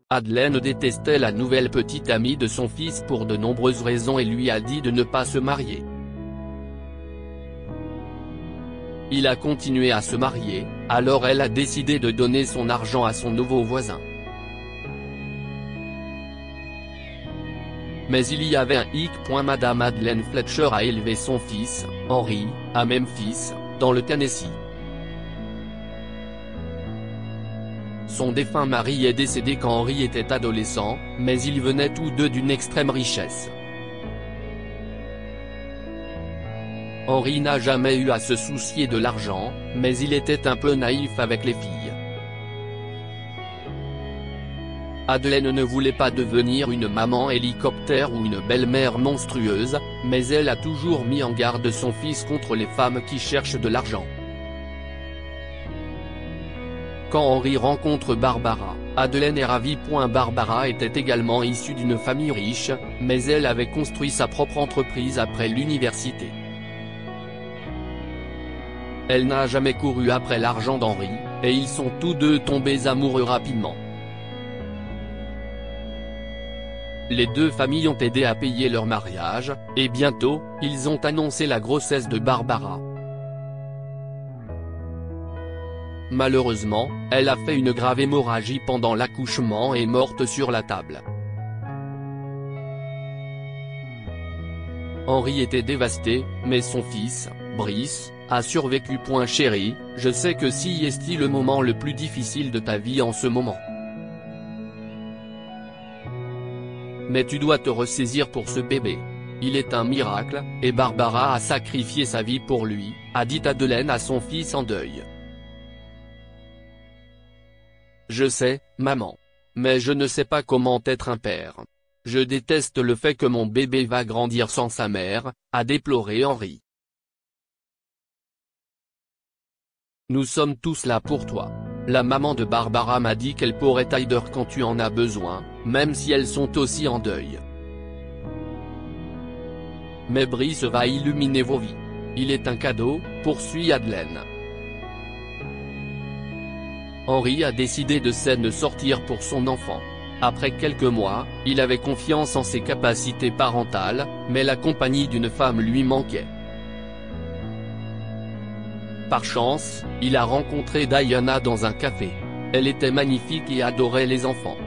Madeleine détestait la nouvelle petite amie de son fils pour de nombreuses raisons et lui a dit de ne pas se marier. Il a continué à se marier, alors elle a décidé de donner son argent à son nouveau voisin. Mais il y avait un hic. Madame Madeleine Fletcher a élevé son fils, Henry, à Memphis, dans le Tennessee. Son défunt mari est décédé quand Henry était adolescent, mais ils venaient tous deux d'une extrême richesse. Henry n'a jamais eu à se soucier de l'argent, mais il était un peu naïf avec les filles. Madeleine ne voulait pas devenir une maman hélicoptère ou une belle-mère monstrueuse, mais elle a toujours mis en garde son fils contre les femmes qui cherchent de l'argent. Quand Henry rencontre Barbara, Madeleine est ravie. Barbara était également issue d'une famille riche, mais elle avait construit sa propre entreprise après l'université. Elle n'a jamais couru après l'argent d'Henry, et ils sont tous deux tombés amoureux rapidement. Les deux familles ont aidé à payer leur mariage, et bientôt, ils ont annoncé la grossesse de Barbara. Malheureusement, elle a fait une grave hémorragie pendant l'accouchement et est morte sur la table. Henry était dévasté, mais son fils, Brice, a survécu. Chérie, je sais que c'est le moment le plus difficile de ta vie en ce moment. Mais tu dois te ressaisir pour ce bébé. Il est un miracle, et Barbara a sacrifié sa vie pour lui, a dit Madeleine à son fils en deuil. Je sais, maman. Mais je ne sais pas comment être un père. Je déteste le fait que mon bébé va grandir sans sa mère, a déploré Henry. Nous sommes tous là pour toi. La maman de Barbara m'a dit qu'elle pourrait t'aider quand tu en as besoin, même si elles sont aussi en deuil. Mais Brice va illuminer vos vies. Il est un cadeau, poursuit Madeleine. Henry a décidé de sortir pour son enfant. Après quelques mois, il avait confiance en ses capacités parentales, mais la compagnie d'une femme lui manquait. Par chance, il a rencontré Diana dans un café. Elle était magnifique et adorait les enfants.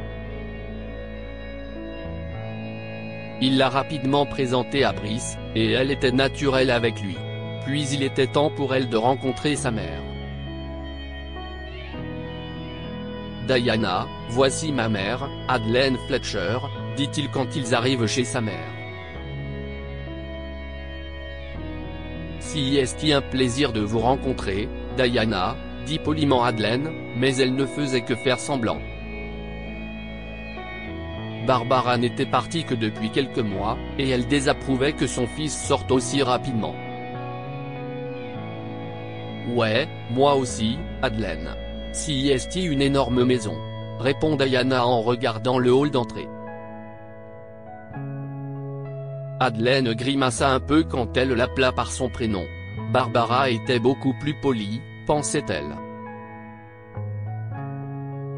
Il l'a rapidement présentée à Brice, et elle était naturelle avec lui. Puis il était temps pour elle de rencontrer sa mère. Diana, voici ma mère, Madeleine Fletcher, dit-il quand ils arrivent chez sa mère. C'est un plaisir de vous rencontrer, Diana, dit poliment Madeleine, mais elle ne faisait que faire semblant. Barbara n'était partie que depuis quelques mois, et elle désapprouvait que son fils sorte aussi rapidement. Ouais, moi aussi, Madeleine. C'est une énorme maison, répond Diana en regardant le hall d'entrée. Madeleine grimaça un peu quand elle l'appela par son prénom. Barbara était beaucoup plus polie, pensait-elle.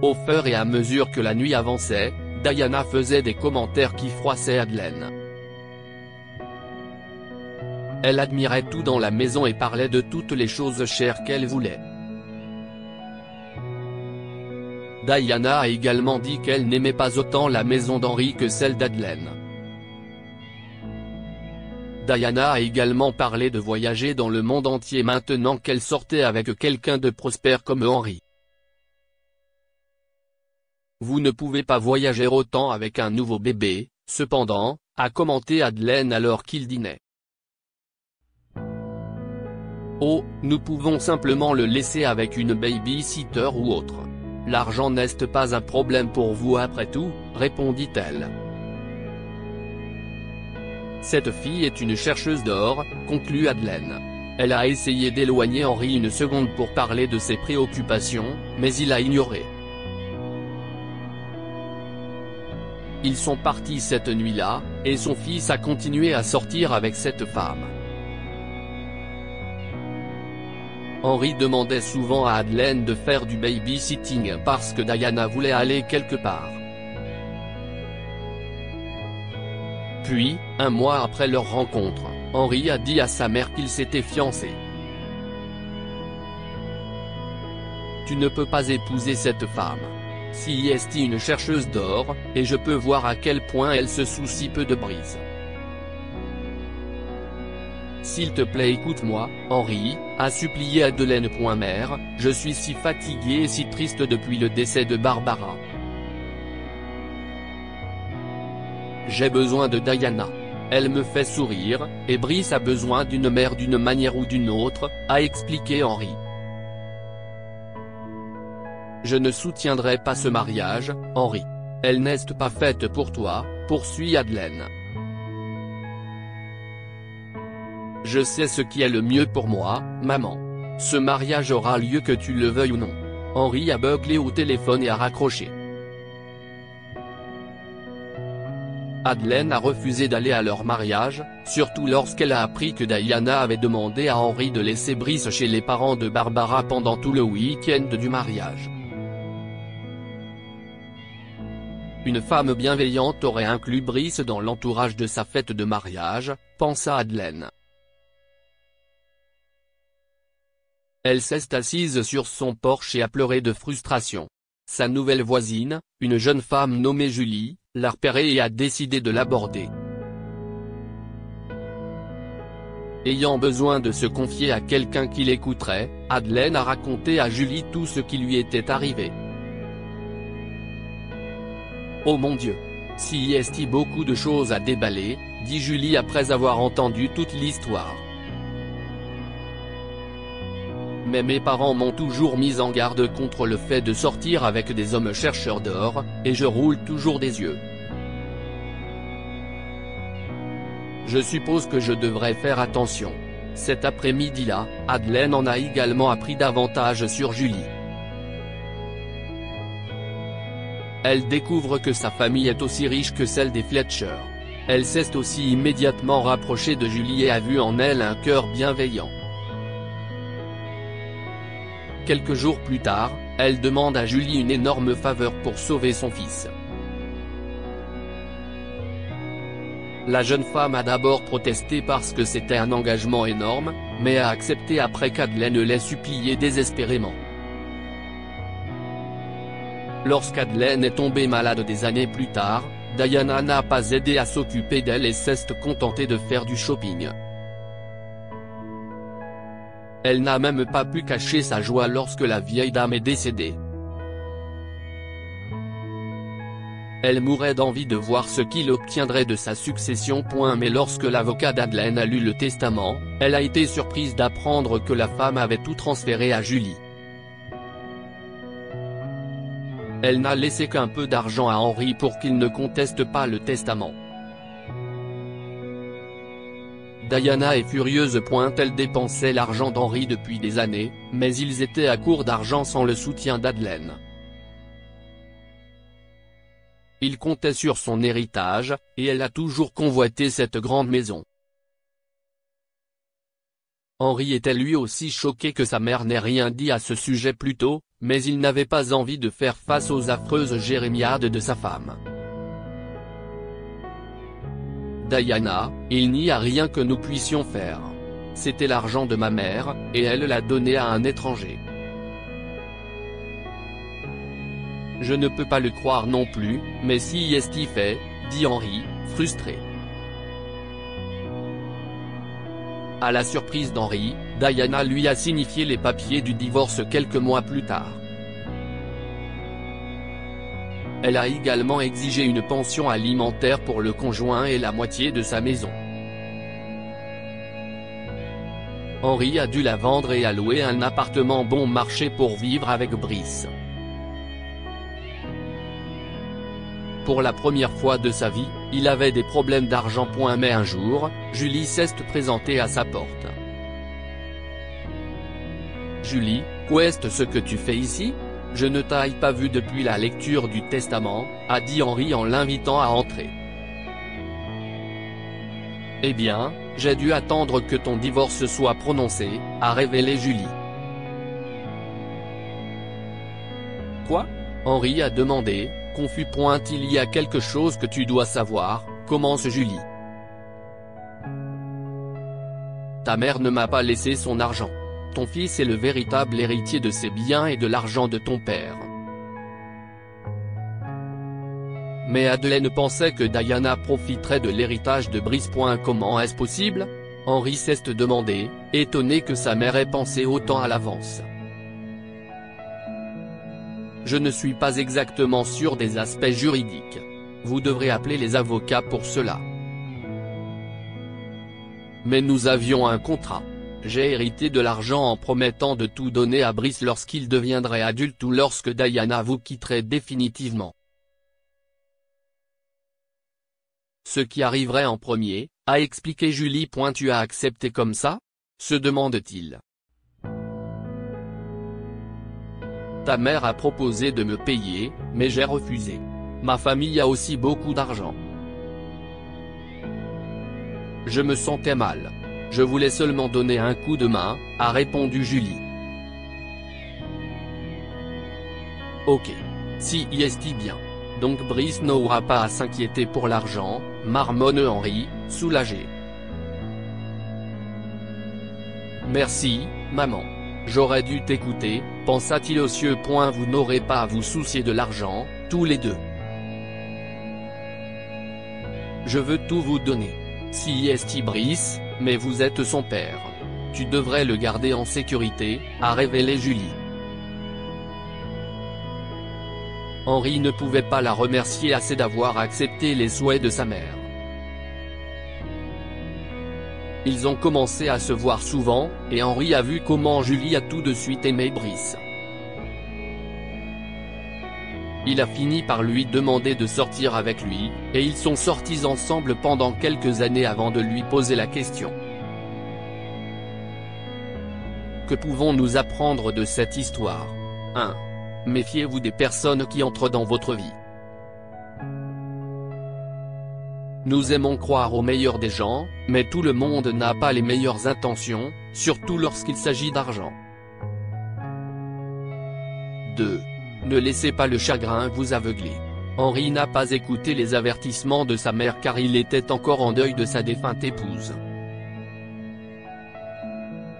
Au fur et à mesure que la nuit avançait, Diana faisait des commentaires qui froissaient Madeleine. Elle admirait tout dans la maison et parlait de toutes les choses chères qu'elle voulait. Diana a également dit qu'elle n'aimait pas autant la maison d'Henry que celle d'Madeleine. Diana a également parlé de voyager dans le monde entier maintenant qu'elle sortait avec quelqu'un de prospère comme Henry. Vous ne pouvez pas voyager autant avec un nouveau bébé, cependant, a commenté Madeleine alors qu'il dînait. Oh, nous pouvons simplement le laisser avec une baby-sitter ou autre. L'argent n'est pas un problème pour vous après tout, répondit-elle. Cette fille est une chercheuse d'or, conclut Madeleine. Elle a essayé d'éloigner Henry une seconde pour parler de ses préoccupations, mais il a ignoré. Ils sont partis cette nuit-là, et son fils a continué à sortir avec cette femme. Henry demandait souvent à Madeleine de faire du babysitting parce que Diana voulait aller quelque part. Puis, un mois après leur rencontre, Henri a dit à sa mère qu'il s'était fiancé. Tu ne peux pas épouser cette femme. Si est une chercheuse d'or, et je peux voir à quel point elle se soucie peu de Brice. S'il te plaît écoute-moi, Henri, a supplié Madeleine. Mère, je suis si fatigué et si triste depuis le décès de Barbara. J'ai besoin de Diana. Elle me fait sourire, et Brice a besoin d'une mère d'une manière ou d'une autre, a expliqué Henri. Je ne soutiendrai pas ce mariage, Henri. Elle n'est pas faite pour toi, poursuit Madeleine. Je sais ce qui est le mieux pour moi, maman. Ce mariage aura lieu que tu le veuilles ou non. Henri a beuglé au téléphone et a raccroché. Madeleine a refusé d'aller à leur mariage, surtout lorsqu'elle a appris que Diana avait demandé à Henri de laisser Brice chez les parents de Barbara pendant tout le week-end du mariage. Une femme bienveillante aurait inclus Brice dans l'entourage de sa fête de mariage, pensa Madeleine. Elle s'est assise sur son porche et a pleuré de frustration. Sa nouvelle voisine, une jeune femme nommée Julie, l'a repérée et a décidé de l'aborder. Ayant besoin de se confier à quelqu'un qui l'écouterait, Madeleine a raconté à Julie tout ce qui lui était arrivé. Oh mon Dieu! Si y a beaucoup de choses à déballer, dit Julie après avoir entendu toute l'histoire. Mais mes parents m'ont toujours mis en garde contre le fait de sortir avec des hommes chercheurs d'or, et je roule toujours des yeux. Je suppose que je devrais faire attention. Cet après-midi-là, Madeleine en a également appris davantage sur Julie. Elle découvre que sa famille est aussi riche que celle des Fletcher. Elle s'est aussi immédiatement rapprochée de Julie et a vu en elle un cœur bienveillant. Quelques jours plus tard, elle demande à Julie une énorme faveur pour sauver son fils. La jeune femme a d'abord protesté parce que c'était un engagement énorme, mais a accepté après qu'Madeleine l'ait supplié désespérément. Lorsqu'Madeleine est tombée malade des années plus tard, Diana n'a pas aidé à s'occuper d'elle et s'est contentée de faire du shopping. Elle n'a même pas pu cacher sa joie lorsque la vieille dame est décédée. Elle mourait d'envie de voir ce qu'il obtiendrait de sa succession. Mais lorsque l'avocat d'Madeleine a lu le testament, elle a été surprise d'apprendre que la femme avait tout transféré à Julie. Elle n'a laissé qu'un peu d'argent à Henri pour qu'il ne conteste pas le testament. Diana est furieuse. Elle dépensait l'argent d'Henri depuis des années, mais ils étaient à court d'argent sans le soutien d'Madeleine. Il comptait sur son héritage, et elle a toujours convoité cette grande maison. Henri était lui aussi choqué que sa mère n'ait rien dit à ce sujet plus tôt, mais il n'avait pas envie de faire face aux affreuses jérémiades de sa femme. Diana, il n'y a rien que nous puissions faire. C'était l'argent de ma mère, et elle l'a donné à un étranger. Je ne peux pas le croire non plus, mais si est-ce fait, dit Henri, frustré. À la surprise d'Henri, Diana lui a signifié les papiers du divorce quelques mois plus tard. Elle a également exigé une pension alimentaire pour le conjoint et la moitié de sa maison. Henri a dû la vendre et a loué un appartement bon marché pour vivre avec Brice. Pour la première fois de sa vie, il avait des problèmes d'argent. Mais un jour, Julie s'est présentée à sa porte. « Julie, qu'est-ce ce que tu fais ici ? Je ne t'ai pas vu depuis la lecture du testament », a dit Henri en l'invitant à entrer. « Eh bien, j'ai dû attendre que ton divorce soit prononcé », a révélé Julie. « Quoi ? » Henri a demandé, confus. « Il y a quelque chose que tu dois savoir », commence Julie. Ta mère ne m'a pas laissé son argent. Ton fils est le véritable héritier de ses biens et de l'argent de ton père. Mais Madeleine pensait que Diana profiterait de l'héritage de Brice. Comment est-ce possible ? Henri s'est demandé, étonné que sa mère ait pensé autant à l'avance. Je ne suis pas exactement sûr des aspects juridiques. Vous devrez appeler les avocats pour cela. Mais nous avions un contrat. J'ai hérité de l'argent en promettant de tout donner à Brice lorsqu'il deviendrait adulte ou lorsque Diana vous quitterait définitivement. Ce qui arriverait en premier, a expliqué Julie. Tu as accepté comme ça ? Se demande-t-il. Ta mère a proposé de me payer, mais j'ai refusé. Ma famille a aussi beaucoup d'argent. Je me sentais mal. Je voulais seulement donner un coup de main, a répondu Julie. Ok. Si est bien. Donc Brice n'aura pas à s'inquiéter pour l'argent, marmonne Henri, soulagé. Merci, maman. J'aurais dû t'écouter, pensa-t-il aux cieux. Vous n'aurez pas à vous soucier de l'argent, tous les deux. Je veux tout vous donner. Si est Brice, mais vous êtes son père. Tu devrais le garder en sécurité, a révélé Julie. Henri ne pouvait pas la remercier assez d'avoir accepté les souhaits de sa mère. Ils ont commencé à se voir souvent, et Henri a vu comment Julie a tout de suite aimé Brice. Il a fini par lui demander de sortir avec lui, et ils sont sortis ensemble pendant quelques années avant de lui poser la question. Que pouvons-nous apprendre de cette histoire ? 1. Méfiez-vous des personnes qui entrent dans votre vie. Nous aimons croire au meilleur des gens, mais tout le monde n'a pas les meilleures intentions, surtout lorsqu'il s'agit d'argent. 2. Ne laissez pas le chagrin vous aveugler. Henri n'a pas écouté les avertissements de sa mère car il était encore en deuil de sa défunte épouse.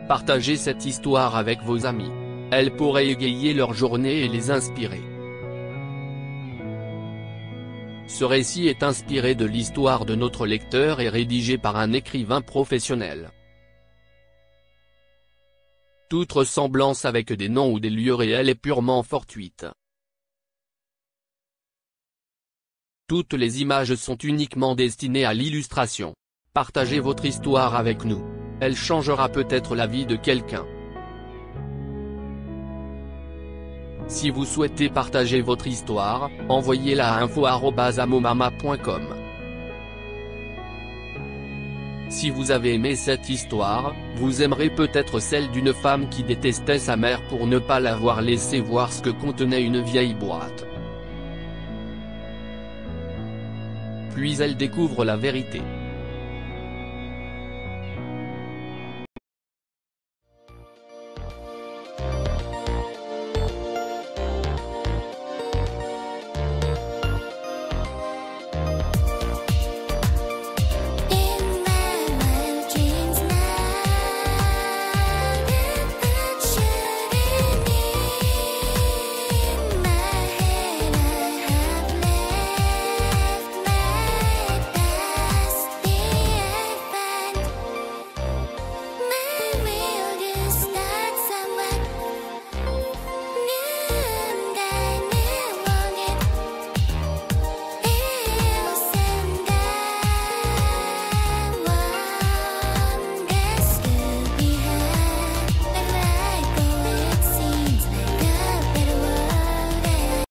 Partagez cette histoire avec vos amis. Elle pourrait égayer leur journée et les inspirer. Ce récit est inspiré de l'histoire de notre lecteur et rédigé par un écrivain professionnel. Toute ressemblance avec des noms ou des lieux réels est purement fortuite. Toutes les images sont uniquement destinées à l'illustration. Partagez votre histoire avec nous. Elle changera peut-être la vie de quelqu'un. Si vous souhaitez partager votre histoire, envoyez-la à info@amomama.com. Si vous avez aimé cette histoire, vous aimerez peut-être celle d'une femme qui détestait sa mère pour ne pas l'avoir laissé voir ce que contenait une vieille boîte. Puis elle découvre la vérité.